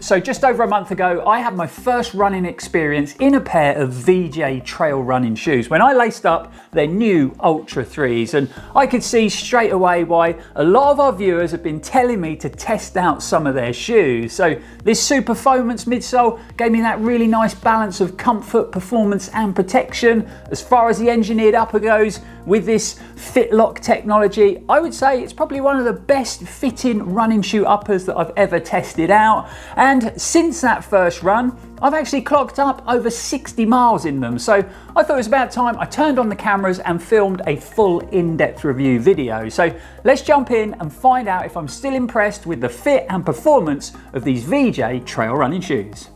So just over a month ago, I had my first running experience in a pair of VJ trail running shoes when I laced up their new Ultra 3s, and I could see straight away why a lot of our viewers have been telling me to test out some of their shoes. So this Super Foamance midsole gave me that really nice balance of comfort, performance and protection. As far as the engineered upper goes, with this FitLock technology, I would say it's probably one of the best fitting running shoe uppers that I've ever tested out. And since that first run, I've actually clocked up over 60 miles in them. So I thought it was about time I turned on the cameras and filmed a full in-depth review video. So let's jump in and find out if I'm still impressed with the fit and performance of these VJ trail running shoes.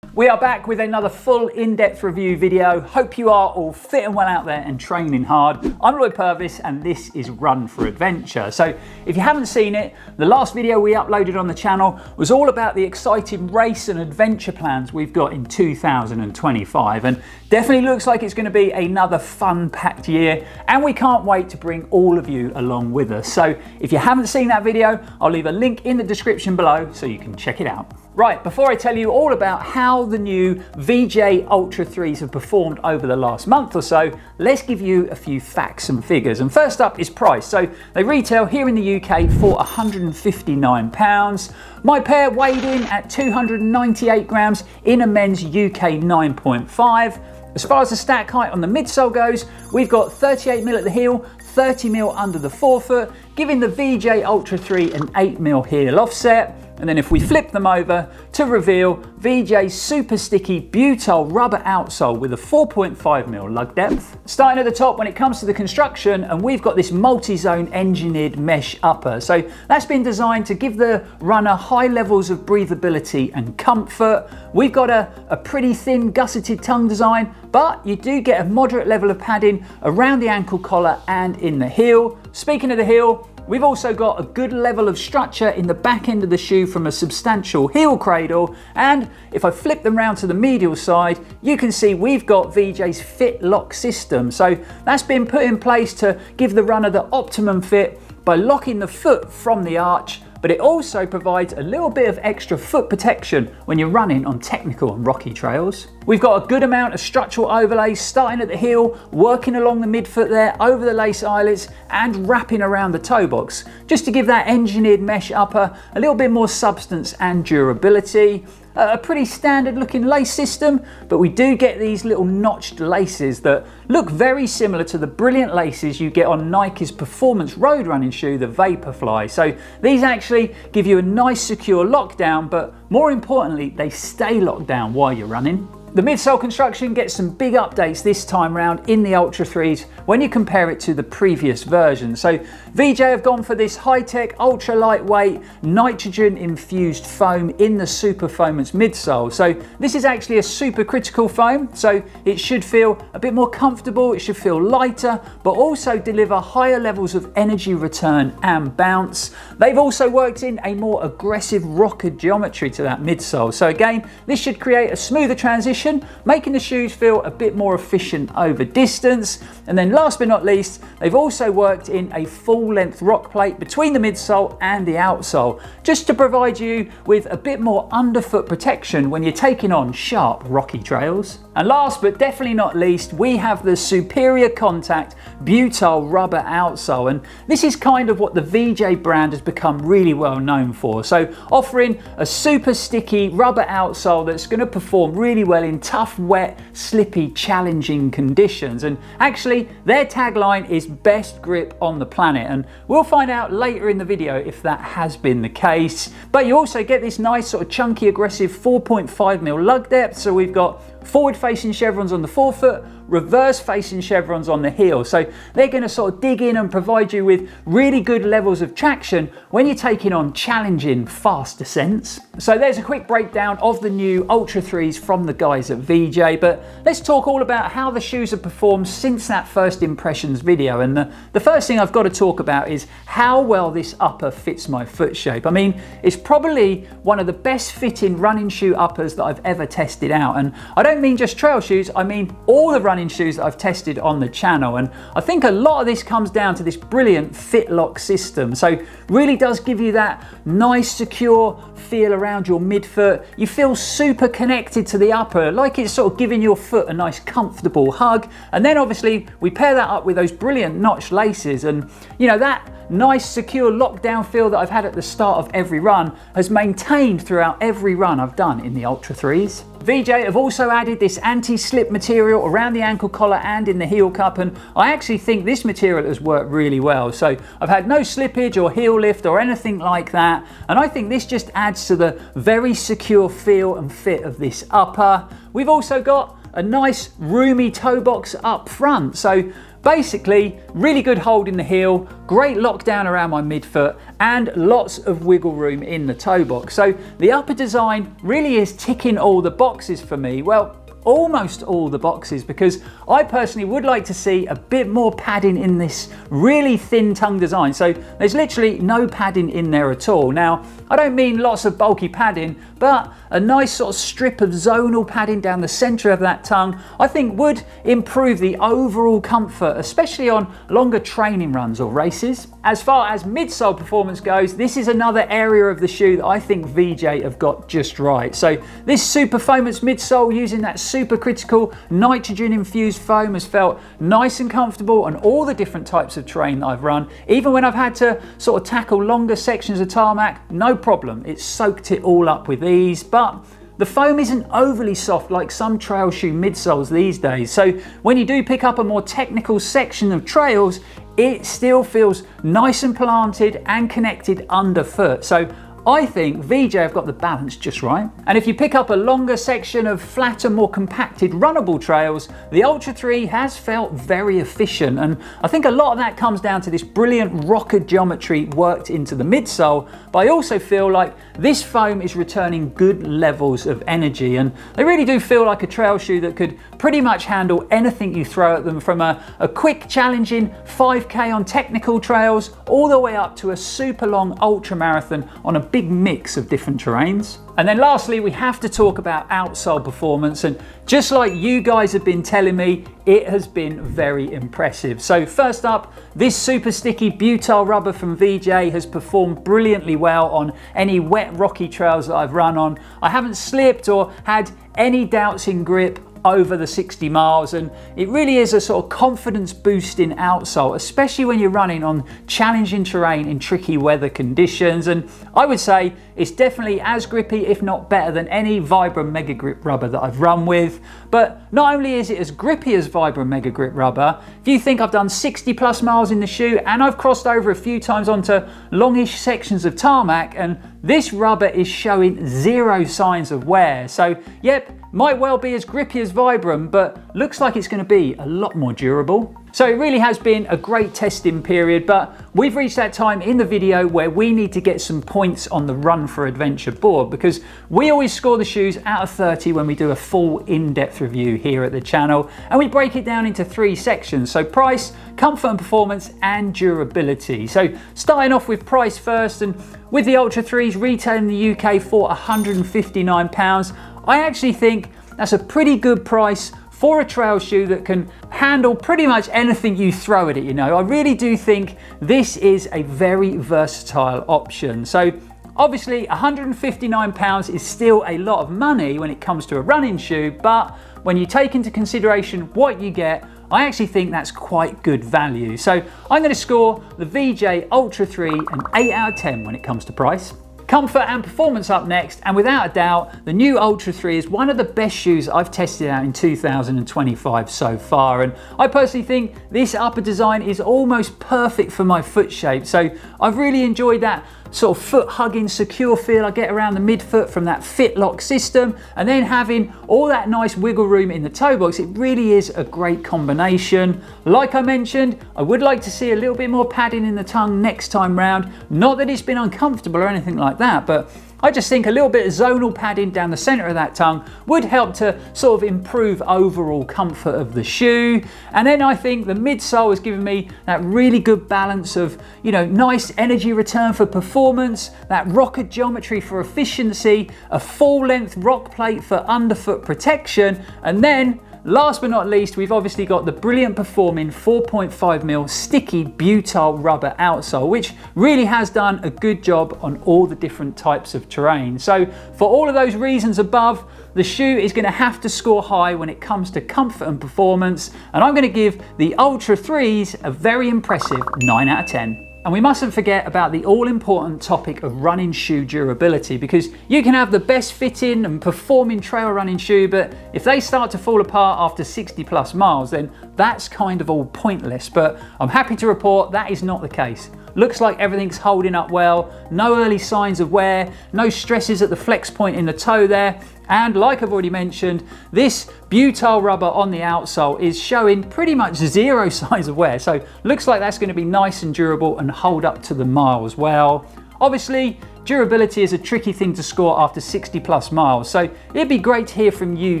We are back with another full in-depth review video. Hope you are all fit and well out there and training hard. I'm Lloyd Purvis and this is Run4Adventure. So if you haven't seen it, the last video we uploaded on the channel was all about the exciting race and adventure plans we've got in 2025, and definitely looks like it's going to be another fun-packed year, and we can't wait to bring all of you along with us. So if you haven't seen that video, I'll leave a link in the description below so you can check it out. Right, before I tell you all about how the new VJ Ultra 3s have performed over the last month or so, let's give you a few facts and figures. And first up is price. So they retail here in the UK for £159. My pair weighed in at 298 grams in a men's UK 9.5. As far as the stack height on the midsole goes, we've got 38mm at the heel, 30mm under the forefoot, giving the VJ Ultra 3 an 8mm heel offset. And then if we flip them over to reveal VJ's super sticky butyl rubber outsole with a 4.5mm lug depth. Starting at the top when it comes to the construction, and we've got this multi-zone engineered mesh upper. So that's been designed to give the runner high levels of breathability and comfort. We've got a pretty thin gusseted tongue design, but you do get a moderate level of padding around the ankle collar and in the heel. Speaking of the heel, we've also got a good level of structure in the back end of the shoe from a substantial heel cradle, and if I flip them round to the medial side, you can see we've got VJ's FitLock system. So that's been put in place to give the runner the optimum fit by locking the foot from the arch, but it also provides a little bit of extra foot protection when you're running on technical and rocky trails. We've got a good amount of structural overlays starting at the heel, working along the midfoot there, over the lace eyelets and wrapping around the toe box, just to give that engineered mesh upper a little bit more substance and durability. A pretty standard looking lace system, but we do get these little notched laces that look very similar to the brilliant laces you get on Nike's performance road running shoe, the Vaporfly. So these actually give you a nice secure lockdown, but more importantly, they stay locked down while you're running. The midsole construction gets some big updates this time round in the Ultra 3s when you compare it to the previous version. So VJ have gone for this high-tech, ultra lightweight, nitrogen infused foam in the Super Foamance midsole. So this is actually a supercritical foam, so it should feel a bit more comfortable, it should feel lighter, but also deliver higher levels of energy return and bounce. They've also worked in a more aggressive rocker geometry to that midsole. So again, this should create a smoother transition, making the shoes feel a bit more efficient over distance. And then last but not least, they've also worked in a full length rock plate between the midsole and the outsole, just to provide you with a bit more underfoot protection when you're taking on sharp rocky trails. And last but definitely not least, we have the superior contact butyl rubber outsole, and this is kind of what the VJ brand has become really well known for. So offering a super sticky rubber outsole that's going to perform really well in tough, wet, slippy, challenging conditions. And actually their tagline is best grip on the planet, and we'll find out later in the video if that has been the case. But you also get this nice sort of chunky, aggressive 4.5mm lug depth. So we've got forward facing chevrons on the forefoot, reverse facing chevrons on the heel. So they're going to sort of dig in and provide you with really good levels of traction when you're taking on challenging fast descents. So there's a quick breakdown of the new Ultra 3s from the guys at VJ, but let's talk all about how the shoes have performed since that first impressions video. And the first thing I've got to talk about is how well this upper fits my foot shape. I mean, it's probably one of the best fitting running shoe uppers that I've ever tested out. And I don't mean just trail shoes, I mean all the running running shoes that I've tested on the channel, and I think a lot of this comes down to this brilliant fit lock system. So really does give you that nice secure feel around your midfoot. You feel super connected to the upper, like it's sort of giving your foot a nice comfortable hug. And then obviously we pair that up with those brilliant notch laces, and you know, that nice secure lockdown feel that I've had at the start of every run has maintained throughout every run I've done in the Ultra 3s. VJ have also added this anti-slip material around the ankle collar and in the heel cup, and I actually think this material has worked really well. So I've had no slippage or heel lift or anything like that, and I think this just adds to the very secure feel and fit of this upper. We've also got a nice roomy toe box up front, so basically really good hold in the heel, great lockdown around my midfoot, and lots of wiggle room in the toe box. So the upper design really is ticking all the boxes for me. Well, almost all the boxes, because I personally would like to see a bit more padding in this really thin tongue design. So there's literally no padding in there at all. Now, I don't mean lots of bulky padding, but a nice sort of strip of zonal padding down the center of that tongue, I think would improve the overall comfort, especially on longer training runs or races. As far as midsole performance goes, this is another area of the shoe that I think VJ have got just right. So this super foamance midsole using that super critical nitrogen infused foam has felt nice and comfortable on all the different types of terrain that I've run. Even when I've had to sort of tackle longer sections of tarmac, no problem. It's soaked it all up with ease. But the foam isn't overly soft like some trail shoe midsoles these days. So when you do pick up a more technical section of trails, it still feels nice and planted and connected underfoot. So I think VJ have got the balance just right. And if you pick up a longer section of flatter, more compacted runnable trails, the Ultra 3 has felt very efficient. And I think a lot of that comes down to this brilliant rocker geometry worked into the midsole. But I also feel like this foam is returning good levels of energy. And they really do feel like a trail shoe that could pretty much handle anything you throw at them, from a quick challenging 5K on technical trails all the way up to a super long ultra marathon on a big mix of different terrains. And then lastly, we have to talk about outsole performance, and just like you guys have been telling me, it has been very impressive. So first up, this super sticky butyl rubber from VJ has performed brilliantly well on any wet rocky trails that I've run on. I haven't slipped or had any doubts in grip over the 60 miles, and it really is a sort of confidence boosting outsole, especially when you're running on challenging terrain in tricky weather conditions. And I would say it's definitely as grippy, if not better, than any Vibram Mega Grip rubber that I've run with. But not only is it as grippy as Vibram Mega Grip rubber, if you think I've done 60 plus miles in the shoe and I've crossed over a few times onto longish sections of tarmac, and this rubber is showing zero signs of wear. So yep, might well be as grippy as Vibram, but looks like it's going to be a lot more durable. So it really has been a great testing period, but we've reached that time in the video where we need to get some points on the Run4Adventure board, because we always score the shoes out of 30 when we do a full in-depth review here at the channel, and we break it down into 3 sections. So price, comfort and performance, and durability. So starting off with price first, and with the Ultra 3s retailing in the UK for £159, I actually think that's a pretty good price for a trail shoe that can handle pretty much anything you throw at it. You know, I really do think this is a very versatile option. So obviously £159 is still a lot of money when it comes to a running shoe, but when you take into consideration what you get, I actually think that's quite good value. So I'm going to score the VJ Ultra 3 an 8 out of 10 when it comes to price. Comfort and performance up next, and without a doubt, the new Ultra 3 is one of the best shoes I've tested out in 2025 so far, and I personally think this upper design is almost perfect for my foot shape. So I've really enjoyed that sort of foot hugging secure feel I get around the midfoot from that fit lock system, and then having all that nice wiggle room in the toe box. It really is a great combination. Like I mentioned, I would like to see a little bit more padding in the tongue next time round. Not that it's been uncomfortable or anything like that, but I just think a little bit of zonal padding down the center of that tongue would help to sort of improve overall comfort of the shoe. And then I think the midsole has given me that really good balance of, you know, nice energy return for performance, that rocker geometry for efficiency, a full length rock plate for underfoot protection, and then last but not least, we've obviously got the brilliant performing 4.5mm sticky butyl rubber outsole, which really has done a good job on all the different types of terrain. So for all of those reasons above, the shoe is going to have to score high when it comes to comfort and performance, and I'm going to give the Ultra 3s a very impressive 9 out of 10. And we mustn't forget about the all-important topic of running shoe durability, because you can have the best fitting and performing trail running shoe, but if they start to fall apart after 60+ miles, then that's kind of all pointless. But I'm happy to report that is not the case. Looks like everything's holding up well, no early signs of wear, no stresses at the flex point in the toe there, and like I've already mentioned, this butyl rubber on the outsole is showing pretty much zero signs of wear, so looks like that's going to be nice and durable and hold up to the miles well. Obviously, durability is a tricky thing to score after 60+ miles, so it'd be great to hear from you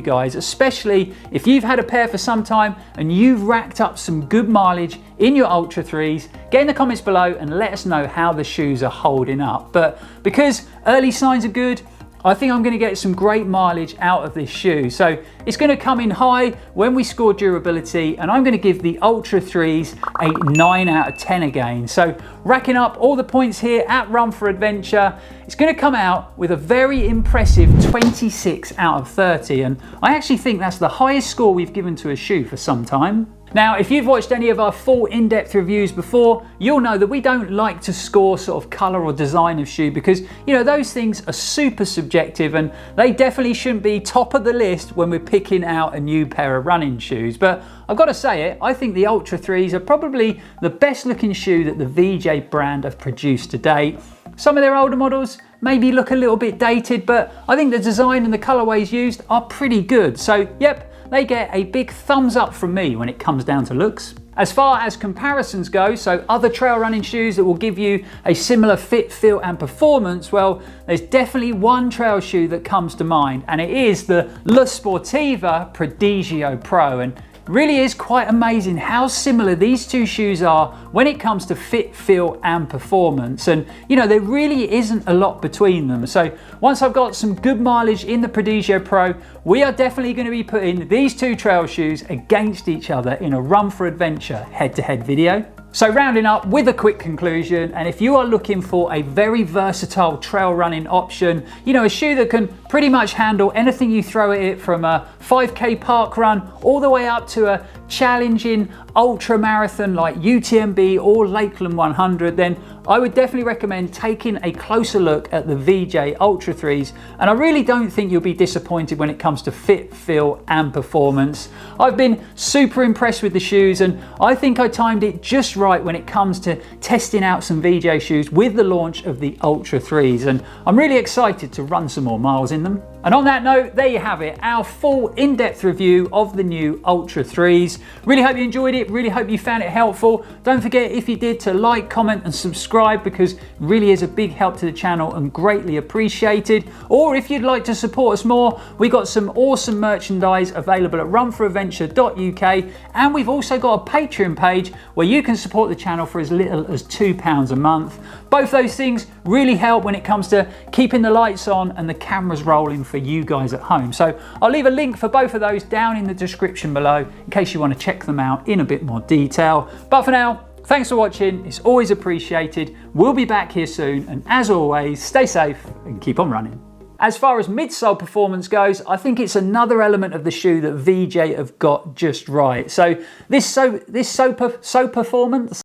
guys, especially if you've had a pair for some time and you've racked up some good mileage in your Ultra 3s. Get in the comments below and let us know how the shoes are holding up. But because early signs are good, I think I'm going to get some great mileage out of this shoe. So it's going to come in high when we score durability, and I'm going to give the Ultra 3s a 9 out of 10 again. So racking up all the points here at Run4Adventure, it's going to come out with a very impressive 26 out of 30. And I actually think that's the highest score we've given to a shoe for some time. Now, if you've watched any of our full in-depth reviews before, you'll know that we don't like to score sort of colour or design of shoe, because, you know, those things are super subjective and they definitely shouldn't be top of the list when we're picking out a new pair of running shoes. But I've got to say it, I think the Ultra 3s are probably the best looking shoe that the VJ brand have produced to date. Some of their older models maybe look a little bit dated, but I think the design and the colourways used are pretty good. So, yep, they get a big thumbs up from me when it comes down to looks. As far as comparisons go, so other trail running shoes that will give you a similar fit, feel and performance, well, there's definitely one trail shoe that comes to mind, and it is the La Sportiva Prodigio Pro. And really is quite amazing how similar these two shoes are when it comes to fit, feel and performance. And you know, there really isn't a lot between them. So once I've got some good mileage in the Prodigio Pro, we are definitely going to be putting these two trail shoes against each other in a Run4Adventure head-to-head video. So rounding up with a quick conclusion, and if you are looking for a very versatile trail running option, you know, a shoe that can pretty much handle anything you throw at it, from a 5K park run all the way up to a challenging ultra marathon like UTMB or Lakeland 100, then I would definitely recommend taking a closer look at the VJ Ultra 3s, and I really don't think you'll be disappointed when it comes to fit, feel and performance. I've been super impressed with the shoes, and I think I timed it just right when it comes to testing out some VJ shoes with the launch of the Ultra 3s, and I'm really excited to run some more miles in them. And on that note, there you have it, our full in-depth review of the new Ultra 3s. Really hope you enjoyed it, really hope you found it helpful. Don't forget, if you did, to like, comment and subscribe, because it really is a big help to the channel and greatly appreciated. Or if you'd like to support us more, we got some awesome merchandise available at run4adventure.uk, and we've also got a Patreon page where you can support the channel for as little as £2 a month. Both those things really help when it comes to keeping the lights on and the cameras rolling for you guys at home. So I'll leave a link for both of those down in the description below in case you want to check them out in a bit more detail. But for now, thanks for watching, it's always appreciated. We'll be back here soon, and as always, stay safe and keep on running. As far as midsole performance goes, I think it's another element of the shoe that VJ have got just right. So this performance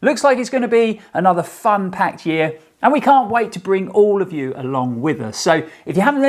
looks like it's going to be another fun-packed year, and we can't wait to bring all of you along with us. So if you haven't